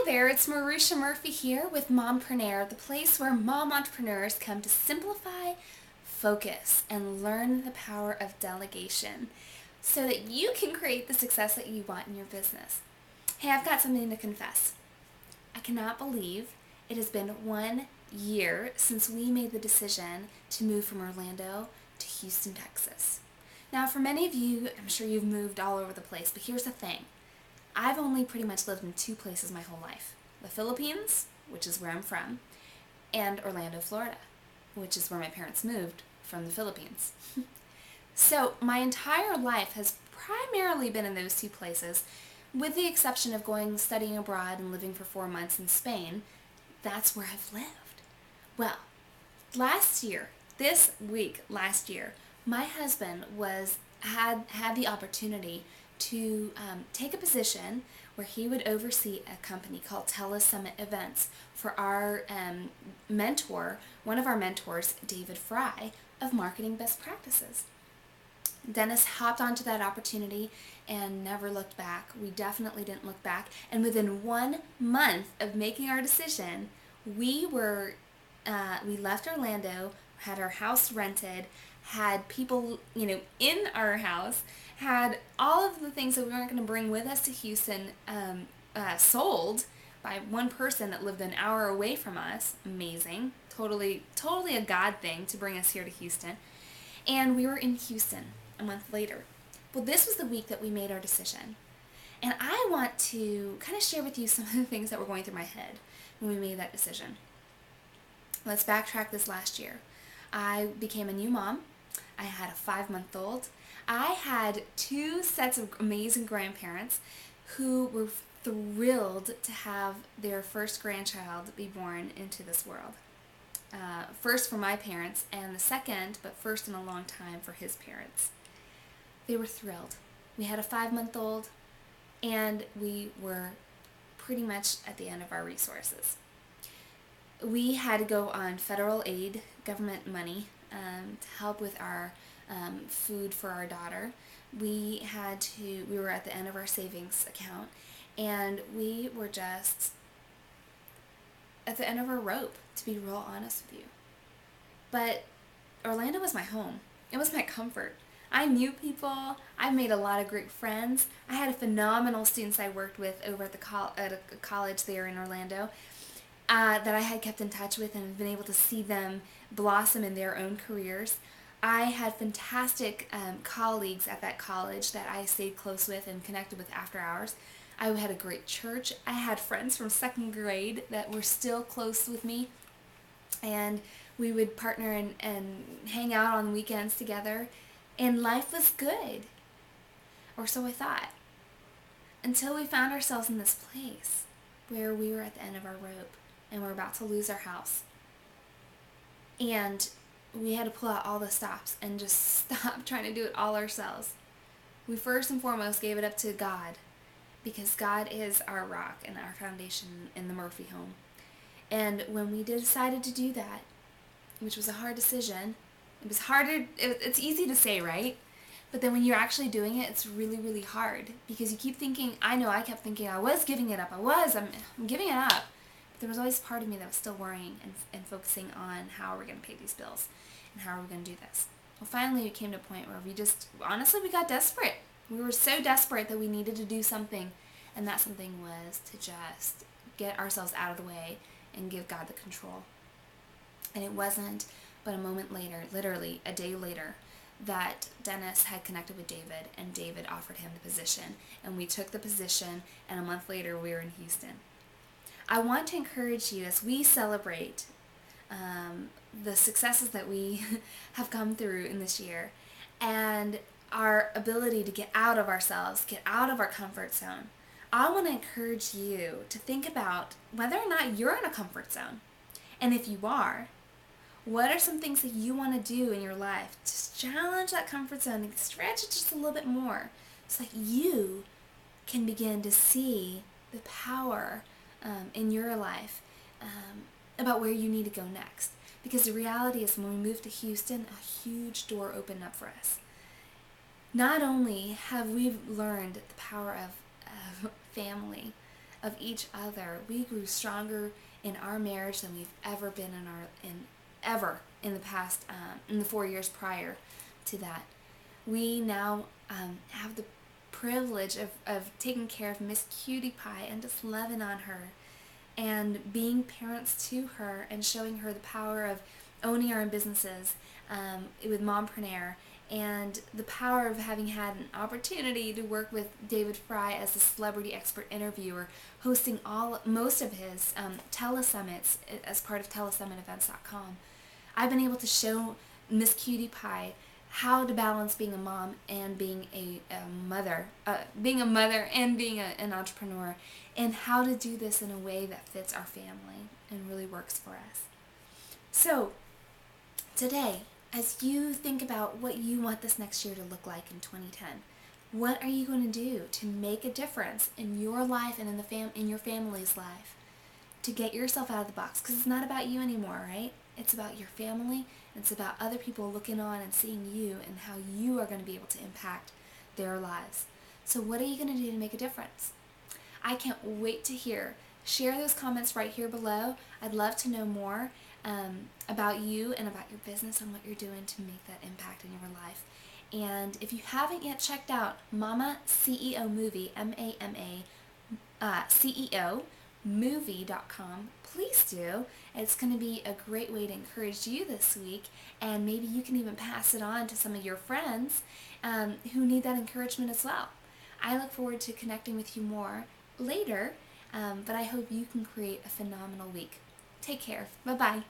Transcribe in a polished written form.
Hi there, it's Marusha Murphy here with Mompreneur, the place where mom entrepreneurs come to simplify, focus, and learn the power of delegation so that you can create the success that you want in your business. Hey, I've got something to confess. I cannot believe it has been 1 year since we made the decision to move from Orlando to Houston, Texas. Now, for many of you, I'm sure you've moved all over the place, but here's the thing. I've only pretty much lived in two places my whole life. The Philippines, which is where I'm from, and Orlando, Florida, which is where my parents moved from the Philippines. So my entire life has primarily been in those two places, with the exception of going studying abroad and living for 4 months in Spain. That's where I've lived. Well, this week last year, my husband had the opportunity to take a position where he would oversee a company called Summit Events for our mentor, one of our mentors, David Fry, of Marketing Best Practices. Dennis hopped onto that opportunity and never looked back. We definitely didn't look back. And within 1 month of making our decision, we left Orlando, had our house rented, had people, in our house, had all of the things that we weren't going to bring with us to Houston sold by one person that lived an hour away from us. Amazing. Totally a God thing to bring us here to Houston. And we were in Houston a month later. Well, this was the week that we made our decision. And I want to kind of share with you some of the things that were going through my head when we made that decision. Let's backtrack this last year. I became a new mom. I had a 5-month-old. I had 2 sets of amazing grandparents who were thrilled to have their first grandchild be born into this world. First for my parents, and the second, but first in a long time, for his parents. They were thrilled. We had a 5-month-old, and we were pretty much at the end of our resources. We had to go on federal aid, government money, to help with our food for our daughter. We were at the end of our savings account, and we were just at the end of our rope, to be real honest with you. But Orlando was my home. It was my comfort. I knew people. I made a lot of great friends. I had phenomenal students I worked with over at a college there in Orlando that I had kept in touch with and been able to see them blossom in their own careers. I had fantastic colleagues at that college that I stayed close with and connected with after hours. I had a great church. I had friends from 2nd grade that were still close with me, and we would partner and hang out on weekends together, and life was good, or so I thought, until we found ourselves in this place where we were at the end of our rope and we're about to lose our house. And we had to pull out all the stops and just stop trying to do it all ourselves. We first and foremost gave it up to God, because God is our rock and our foundation in the Murphy home. And when we decided to do that, which was a hard decision, it's easy to say, right? But then when you're actually doing it, it's really, really hard, because you keep thinking, I kept thinking I was giving it up. I'm giving it up. But there was always part of me that was still worrying and focusing on how we're going to pay these bills and how are we going to do this. Well, finally we came to a point where we got desperate. We were so desperate that we needed to do something, and that something was to just get ourselves out of the way and give God the control. And it wasn't but a moment later, literally a day later, that Dennis had connected with David, and David offered him the position, and we took the position, and a month later we were in Houston. I want to encourage you, as we celebrate the successes that we have come through in this year, and our ability to get out of ourselves, get out of our comfort zone, I want to encourage you to think about whether or not you're in a comfort zone. And if you are, what are some things that you want to do in your life to challenge that comfort zone and stretch it just a little bit more, so that you can begin to see the power in your life about where you need to go next. Because the reality is, when we moved to Houston, a huge door opened up for us. Not only have we learned the power of family, of each other, we grew stronger in our marriage than we've ever been in the past, in the 4 years prior to that. We now have the privilege of taking care of Miss Cutie Pie and just loving on her and being parents to her and showing her the power of owning our own businesses with Mompreneur, and the power of having had an opportunity to work with David Fry as a celebrity expert interviewer, hosting most of his telesummits as part of telesummitevents.com. I've been able to show Miss Cutie Pie how to balance being a mom and being a mother, and being an entrepreneur, and how to do this in a way that fits our family and really works for us. So today, as you think about what you want this next year to look like in 2010, what are you going to do to make a difference in your life and in your family's life to get yourself out of the box? Because it's not about you anymore, right? It's about your family. It's about other people looking on and seeing you and how you are going to be able to impact their lives. So what are you going to do to make a difference? I can't wait to hear. Share those comments right here below. I'd love to know more about you and about your business and what you're doing to make that impact in your life. And if you haven't yet checked out Mama CEO Movie, CEO movie.com, please do. It's going to be a great way to encourage you this week, and maybe you can even pass it on to some of your friends who need that encouragement as well. I look forward to connecting with you more later, but I hope you can create a phenomenal week. Take care. Bye-bye.